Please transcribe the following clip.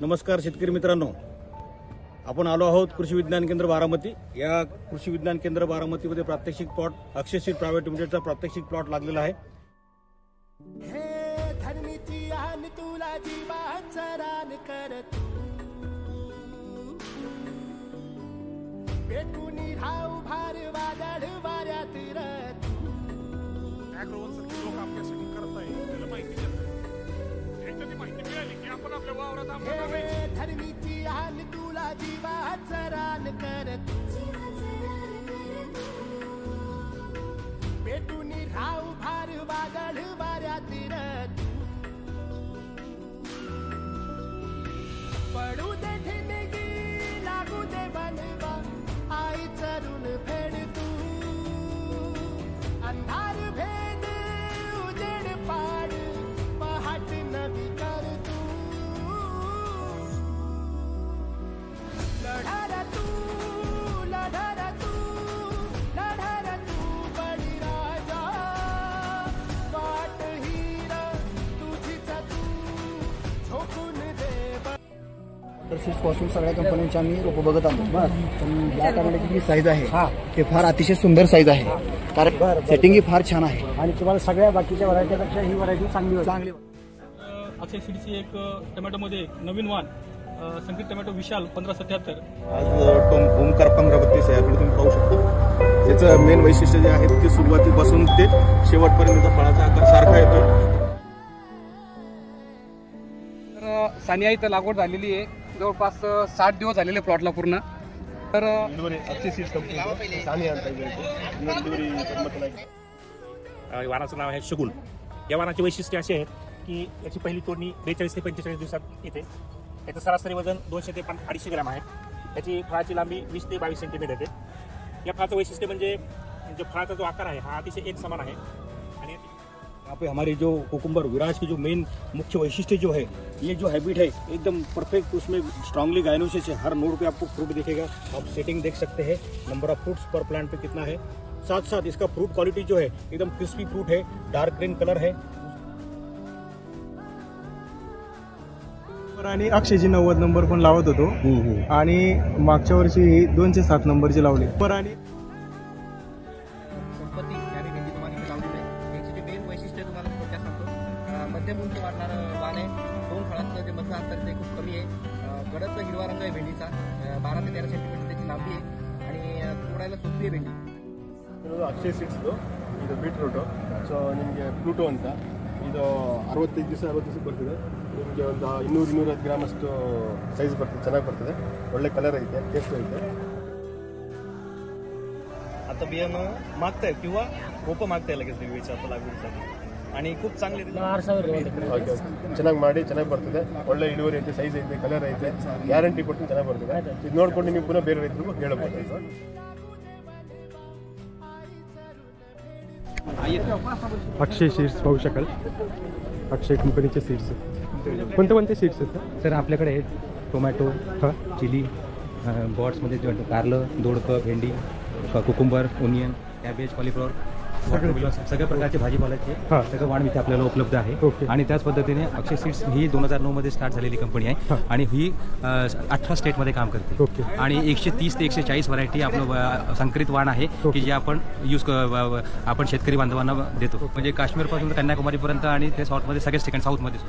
नमस्कार शेतकरी मित्रांनो, आपण आलो आहोत कृषी विज्ञान केंद्र बारामती। या कृषी विज्ञान केंद्र बारामतीमध्ये प्रात्यक्षिक प्लॉट अक्षय सीड प्रायव्हेट लिमिटेडचा प्रात्यक्षिक प्लॉट लागलेला आहे। धरणीची आन तुला जीवाचा रान करत पेटून राहू भार वादळ वाऱ्यात रत पडू दे ठिणगी लागू दे बनवा आई चरून फेड तू अंधार भेद उजेड पाड पहाट नवी कर तू लढारा तू बळी राजा वाट हीर तुझीच तू झोकून दे। पासून सगळ्या कंपन्यांच्या आम्ही रोपं बघत आलो। पण या टमाट्याची जी साईज आहे ते फार अतिशय सुंदर साईज आहे, कारण सेटिंग ही फार छान आहे आणि तुम्हाला सगळ्या बाकीच्या व्हरायटीपेक्षा ही व्हरायटी चांगली अक्षय सीडची एक टोमॅटोमध्ये नवीन वाण संकेत टोमॅटो विशाल 1577 आज ओमकार 1532 याकडे तुम्ही पाहू शकता। त्याचं मेन वैशिष्ट्य जे आहे ते सुरुवातीपासून ते शेवटपर्यंत फळाचा आकार सारखा येतो। तर सानिया इथं लागवड झालेली आहे, जवळपास 60 दिवस झालेले प्लॉटला पूर्ण। तर अक्षय सीड्स कंपनी सानिया वाणाचं नाव आहे शगुन। या वाणाचे वैशिष्ट्य असे आहेत की याची पहिली तोडणी 42 ते 45 दिवसात येते। याचं सरासरी वजन 200 ते 250 ग्रॅम आहे। याची फळाची लांबी 20 ते 22 सेंटीमीटर येते। या फळाचं वैशिष्ट्य म्हणजे जो फळाचा जो आकार आहे हा अतिशय एक समान आहे। आणि यहाँ पे हमारे जो कोकुम्बर विराज की जो मेन मुख्य वैशिष्ट्य जो है, ये जो हैबिट है एकदम परफेक्ट, उसमें स्ट्रांगली गायनोसिस है। हर नोड पे आपको फ्रूट दिखेगा, आप सेटिंग देख सकते हैं, नंबर ऑफ फ्रूट्स पर प्लांट पे कितना है। साथ साथ इसका फ्रूट क्वालिटी जो है एकदम क्रिस्पी फ्रूट है, डार्क ग्रीन कलर है। आणि अक्षयची 90 नंबर पण लावत होतो आणि मागच्या वर्षी 207 नंबरची लावली। आणि संपत्ती या भेंडी तुम्हाला लावलेली आहे। याची जे मेन वैशिष्ट्य तुम्हाला थोडक्यात सांगतो, मध्यम उंच वाढणारं वाण आहे। दोन फळांचं जे मधलं अंतर ते खूप कमी आहे। गडद हिरवा रंग आहे भेंडीचा, 12 ते 13 सेंटीमीटर त्याची लांबी आहे आणि तोडायला सोपी आहे भेंडी। ಅಕ್ಷಯ ಸೀಡ್ಸ್ ಇದು ಬೀಟ್ರೂಟು, ಸೊ ನಿಮಗೆ ಫ್ಲೂಟೋ ಅಂತ ಇದು 65 ದಿವಸ ಬರ್ತದೆ। ನಿಮಗೆ ಒಂದು 200-250 ಗ್ರಾಮ್ ಅಷ್ಟು ಸೈಜ್ ಬರ್ತದೆ, ಚೆನ್ನಾಗಿ ಬರ್ತದೆ, ಒಳ್ಳೆ ಕಲರ್ ಐತೆ, ಟೇಸ್ಟ್ ಐತೆ। आता बियाणं मागताय किंवा रोपं मागताय लगेच वेळेच्या लागवडीसाठी आणि खूप चांगले ಚೆನ್ನಾಗಿ ಮಾಡಿ ಚೆನ್ನಾಗಿ ಬರ್ತದೆ, ಒಳ್ಳೆ ಇಳುವರಿ ಐತೆ, ಸೈಜ್ ಐತೆ, ಕಲರ್ ಐತೆ, ಗ್ಯಾರಂಟಿ ಕೊಟ್ಟು ಚೆನ್ನಾಗಿ ಬರ್ತದೆ। ಇದು ನೋಡ್ಕೊಂಡು ನೀವು ಪುನಃ ಬೇರೆ ರೈತರಿಗೂ ಹೇಳಬಹುದು। अक्षय सीड्स पाहू शकाल, अक्षय कंपनीचे सीड्स कोणते सीड्स आहेत तर आपल्याकडे आहेत टोमॅटो, चिली, बॉट्समध्ये जो कारलं, दोडकं, भेंडी, कुकुंबर, ओनियन, कॅबेज, कॉलीफ्लॉवर, सगळ्या प्रकारचे भाजीपाल्याचे सगळं वाण इथे आपल्याला उपलब्ध आहे। आणि त्याच पद्धतीने अक्षय सीड्स ही 2009 मध्ये स्टार्ट झालेली कंपनी आहे आणि ही 18 स्टेटमध्ये काम करते आणि 130 ते 140 व्हरायटी आपलं संकरित वाण आहे की जे आपण आपण शेतकरी बांधवांना देतो। म्हणजे काश्मीरपासून कन्याकुमारीपर्यंत आणि ते साऊथमध्ये सगळ्याच ठिकाणी साऊथमध्ये